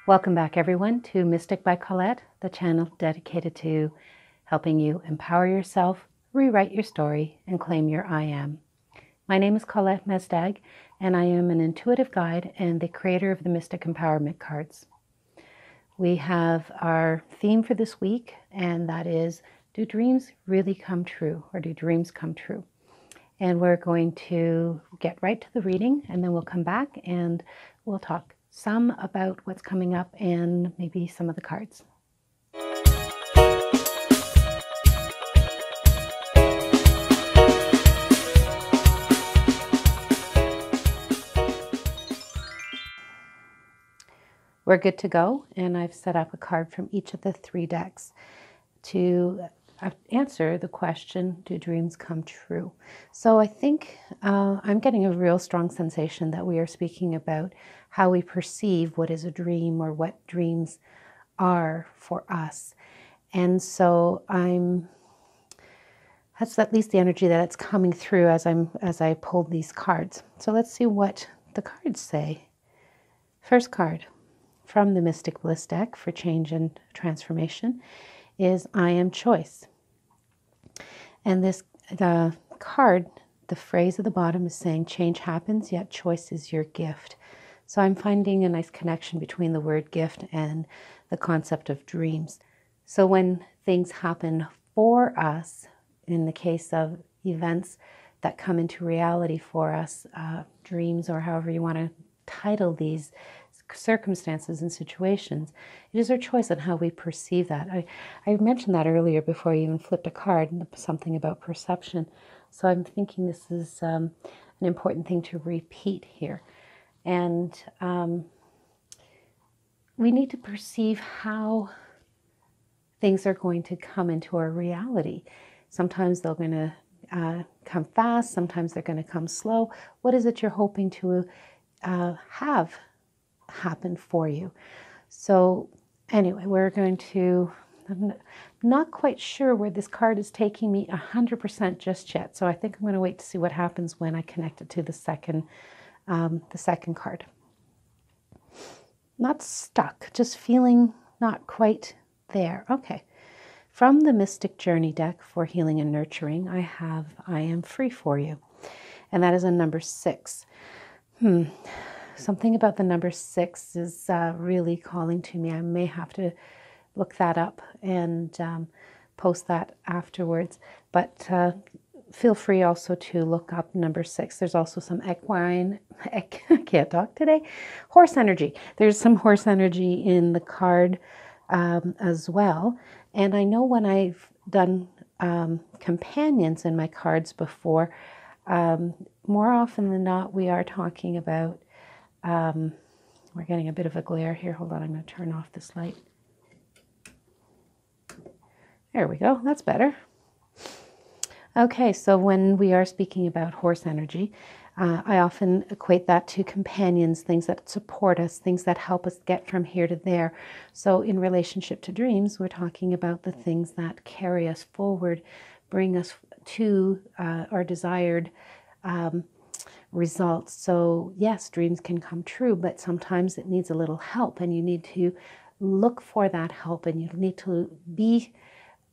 Welcome back, everyone, to Mystic by Colette, the channel dedicated to helping you empower yourself, rewrite your story, and claim your I Am. My name is Colette Mesdag, and I am an intuitive guide and the creator of the Mystic Empowerment Cards. We have our theme for this week, and that is, do dreams really come true, or do dreams come true? And we're going to get right to the reading, and then we'll come back and we'll talk some about what's coming up and maybe some of the cards. We're good to go, and I've set up a card from each of the three decks to answer the question, do dreams come true? So I think I'm getting a real strong sensation that we are speaking about how we perceive what is a dream or what dreams are for us. And so that's at least the energy that it's coming through as I pulled these cards. So let's see what the cards say. First card from the Mystic Bliss deck for change and transformation is I Am Choice. And the card, the phrase at the bottom is saying change happens, yet choice is your gift. So I'm finding a nice connection between the word gift and the concept of dreams. So when things happen for us, in the case of events that come into reality for us, dreams or however you want to title these circumstances and situations, it is our choice on how we perceive that. I mentioned that earlier before I even flipped a card, something about perception. So I'm thinking this is an important thing to repeat here. And we need to perceive how things are going to come into our reality. Sometimes they're going to come fast, sometimes they're going to come slow. What is it you're hoping to have happen for you? So anyway, I'm not quite sure where this card is taking me 100% just yet. So I think I'm going to wait to see what happens when I connect it to the second card. Not stuck, just feeling not quite there. Okay. From the Mystic Journey deck for healing and nurturing, I have I Am Free for you. And that is a number 6. Something about the number 6 is really calling to me. I may have to look that up and post that afterwards. But feel free also to look up number 6. There's also some I can't talk today, horse energy. There's some horse energy in the card as well. And I know when I've done companions in my cards before, more often than not, we are talking about, we're getting a bit of a glare here. Hold on, I'm going to turn off this light. There we go. That's better. Okay, so when we are speaking about horse energy, I often equate that to companions, things that support us, things that help us get from here to there. So in relationship to dreams, we're talking about the things that carry us forward, bring us to our desired results. So yes, dreams can come true, but sometimes it needs a little help, and you need to look for that help, and you need to be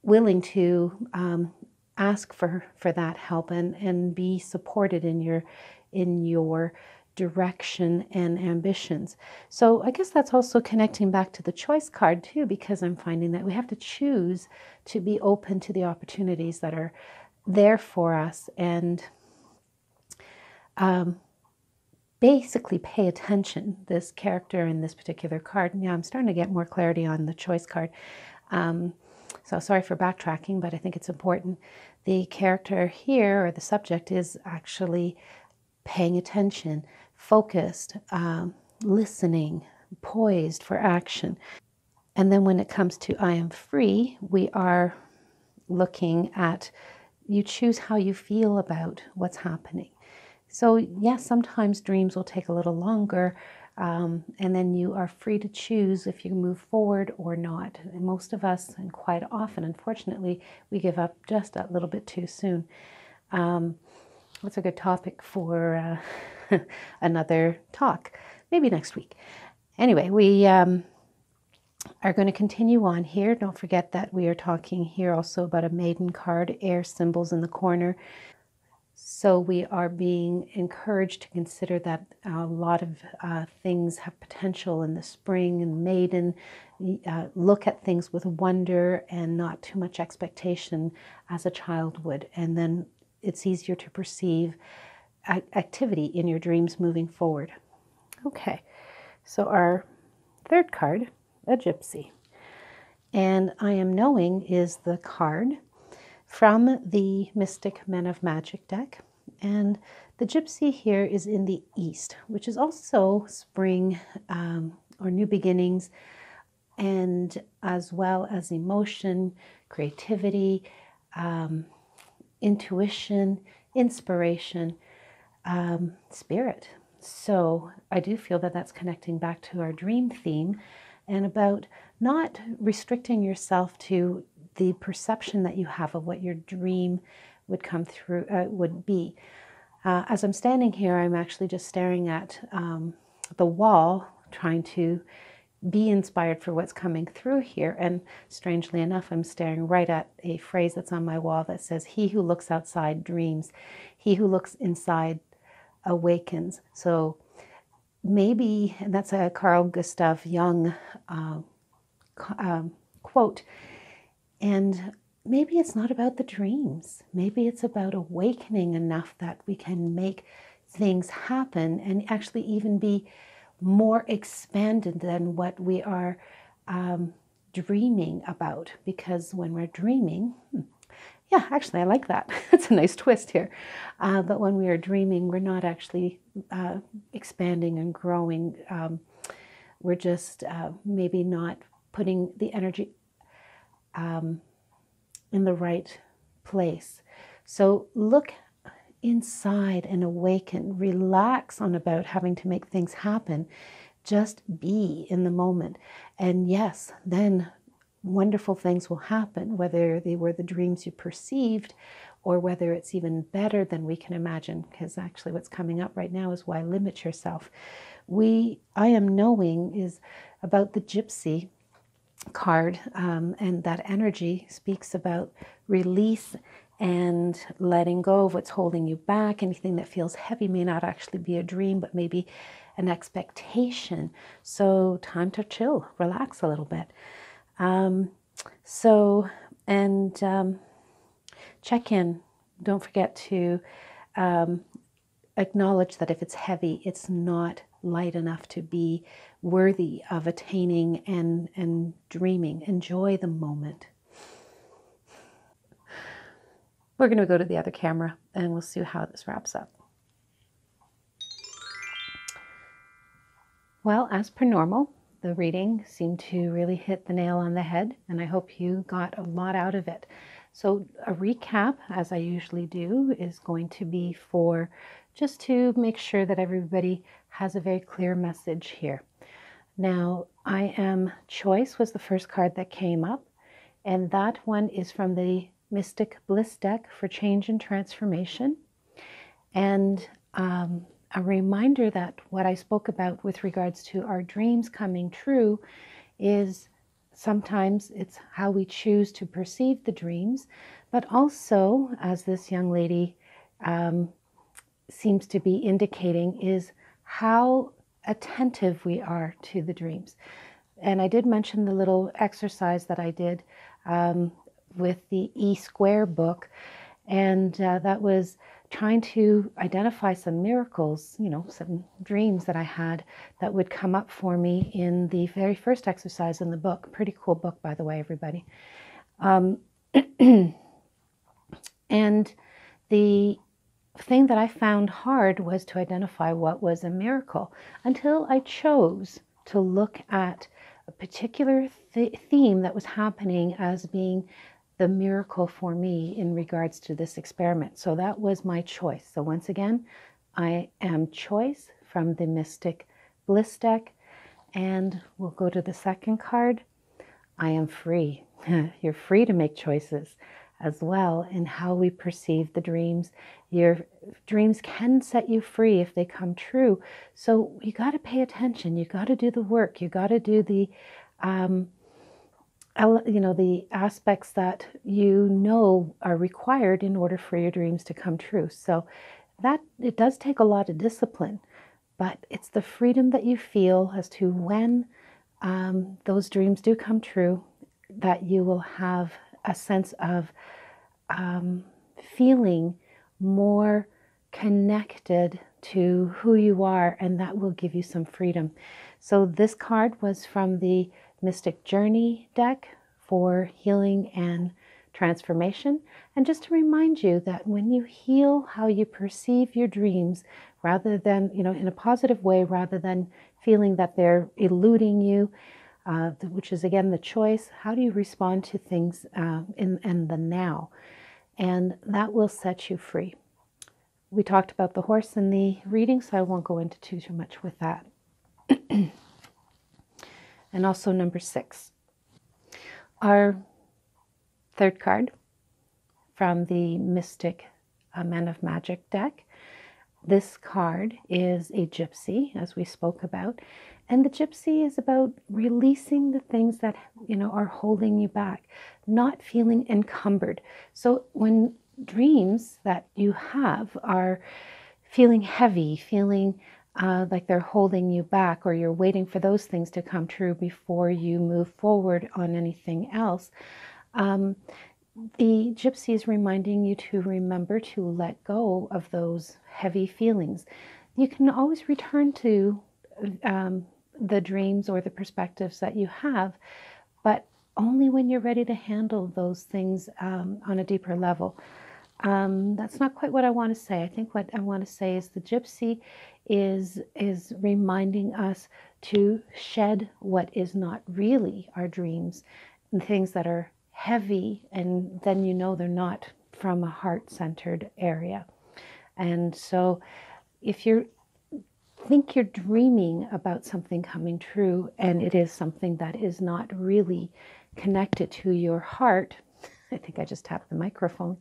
willing to ask for that help and be supported in your direction and ambitions. So I guess that's also connecting back to the choice card too, because I'm finding that we have to choose to be open to the opportunities that are there for us and basically pay attention. This character in this particular card, yeah, I'm starting to get more clarity on the choice card. So sorry for backtracking, but I think it's important. The character here, or the subject, is actually paying attention, focused, listening, poised for action. And then when it comes to I Am Free, we are looking at, you choose how you feel about what's happening. So yes, sometimes dreams will take a little longer, and then you are free to choose if you move forward or not. And most of us, and quite often, unfortunately, we give up just a little bit too soon. That's a good topic for another talk, maybe next week. Anyway, are going to continue on here. Don't forget that we are talking here also about a maiden card, air symbols in the corner. So we are being encouraged to consider that a lot of things have potential in the spring and maiden. Look at things with wonder and not too much expectation as a child would. And then it's easier to perceive activity in your dreams moving forward. Okay, so our third card, a gypsy. And I Am Knowing is the card from the Mystic Men of Magic deck. And the gypsy here is in the east, which is also spring or new beginnings, and as well as emotion, creativity, intuition, inspiration, spirit. So I do feel that that's connecting back to our dream theme and about not restricting yourself to the perception that you have of what your dream would come through, would be. As I'm standing here, I'm actually just staring at the wall, trying to be inspired for what's coming through here. And strangely enough, I'm staring right at a phrase that's on my wall that says, "He who looks outside dreams. He who looks inside awakens." So maybe, and that's a Carl Gustav Jung quote, and maybe it's not about the dreams. Maybe it's about awakening enough that we can make things happen and actually even be more expanded than what we are dreaming about. Because when we're dreaming, yeah, actually, I like that. It's a nice twist here. But when we are dreaming, we're not actually expanding and growing. We're just maybe not putting the energy in the right place. So look inside and awaken. Relax on about having to make things happen. Just be in the moment. And yes, then wonderful things will happen, whether they were the dreams you perceived or whether it's even better than we can imagine, because actually what's coming up right now is why limit yourself. I Am Knowing is about the gypsy card, and that energy speaks about release and letting go of what's holding you back. Anything that feels heavy may not actually be a dream, but maybe an expectation. So time to chill, relax a little bit. Check in. Don't forget to acknowledge that if it's heavy, it's not light enough to be worthy of attaining and dreaming. Enjoy the moment. We're going to go to the other camera and we'll see how this wraps up. Well, as per normal, the reading seemed to really hit the nail on the head, and I hope you got a lot out of it. So a recap, as I usually do, is going to be for just to make sure that everybody has a very clear message here. Now, I Am Choice was the first card that came up, and that one is from the Mystic Bliss deck for change and transformation. And a reminder that what I spoke about with regards to our dreams coming true is sometimes it's how we choose to perceive the dreams, but also, as this young lady seems to be indicating, is how attentive we are to the dreams. And I did mention the little exercise that I did with the E-Square book, and that was trying to identify some miracles, some dreams that I had that would come up for me in the very first exercise in the book. Pretty cool book, by the way, everybody. And the thing that I found hard was to identify what was a miracle until I chose to look at a particular theme that was happening as being the miracle for me in regards to this experiment. So that was my choice. So once again, I Am Choice from the Mystic Bliss deck. And we'll go to the second card. I Am Free. You're free to make choices as well in how we perceive the dreams. Your dreams can set you free if they come true. So you got to pay attention. You got to do the work. You got to do the the aspects that you know are required in order for your dreams to come true. So that it does take a lot of discipline, but it's the freedom that you feel as to when those dreams do come true, that you will have a sense of feeling more connected to who you are, and that will give you some freedom. So this card was from the Mystic Journey deck for healing and transformation. And just to remind you that when you heal how you perceive your dreams, rather than, in a positive way, rather than feeling that they're eluding you, which is again the choice, how do you respond to things in the now? And that will set you free. We talked about the horse in the reading, so I won't go into too much with that. And also number 6. Our third card from the Mystic Men of Magic deck. This card is a gypsy, as we spoke about. And the gypsy is about releasing the things that, are holding you back, not feeling encumbered. So when dreams that you have are feeling heavy, feeling like they're holding you back, or you're waiting for those things to come true before you move forward on anything else, the gypsy is reminding you to remember to let go of those heavy feelings. You can always return to the dreams or the perspectives that you have, but only when you're ready to handle those things on a deeper level. That's not quite what I want to say. I think what I want to say is the gypsy is reminding us to shed what is not really our dreams and things that are heavy, and then they're not from a heart-centered area. And so if you think you're dreaming about something coming true and it is something that is not really connected to your heart, I think I just tapped the microphone,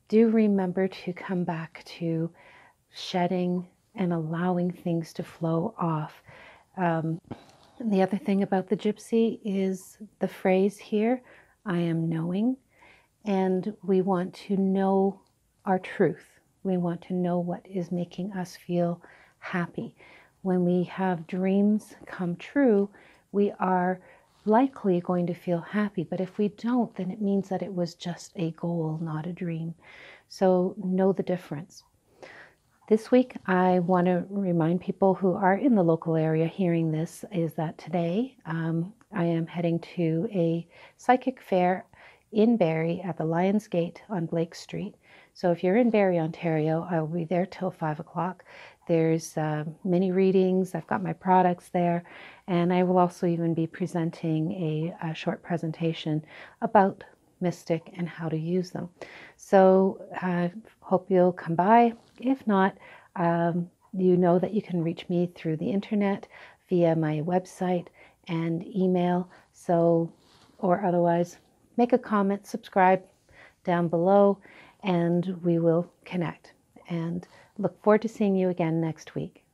do remember to come back to shedding and allowing things to flow off. The other thing about the gypsy is the phrase here, I am knowing, and we want to know our truth. We want to know what is making us feel happy. When we have dreams come true, we are likely going to feel happy, but if we don't, then it means that it was just a goal, not a dream. So know the difference. This week, I want to remind people who are in the local area hearing this is that today I am heading to a psychic fair in Barrie at the Lions Gate on Blake Street. So if you're in Barrie, Ontario, I will be there till 5 o'clock. There's mini readings. I've got my products there. And I will also even be presenting a short presentation about Mystic and how to use them. So I hope you'll come by. If not, you know that you can reach me through the internet via my website and email. So, or otherwise, make a comment, subscribe down below, and we will connect. And look forward to seeing you again next week.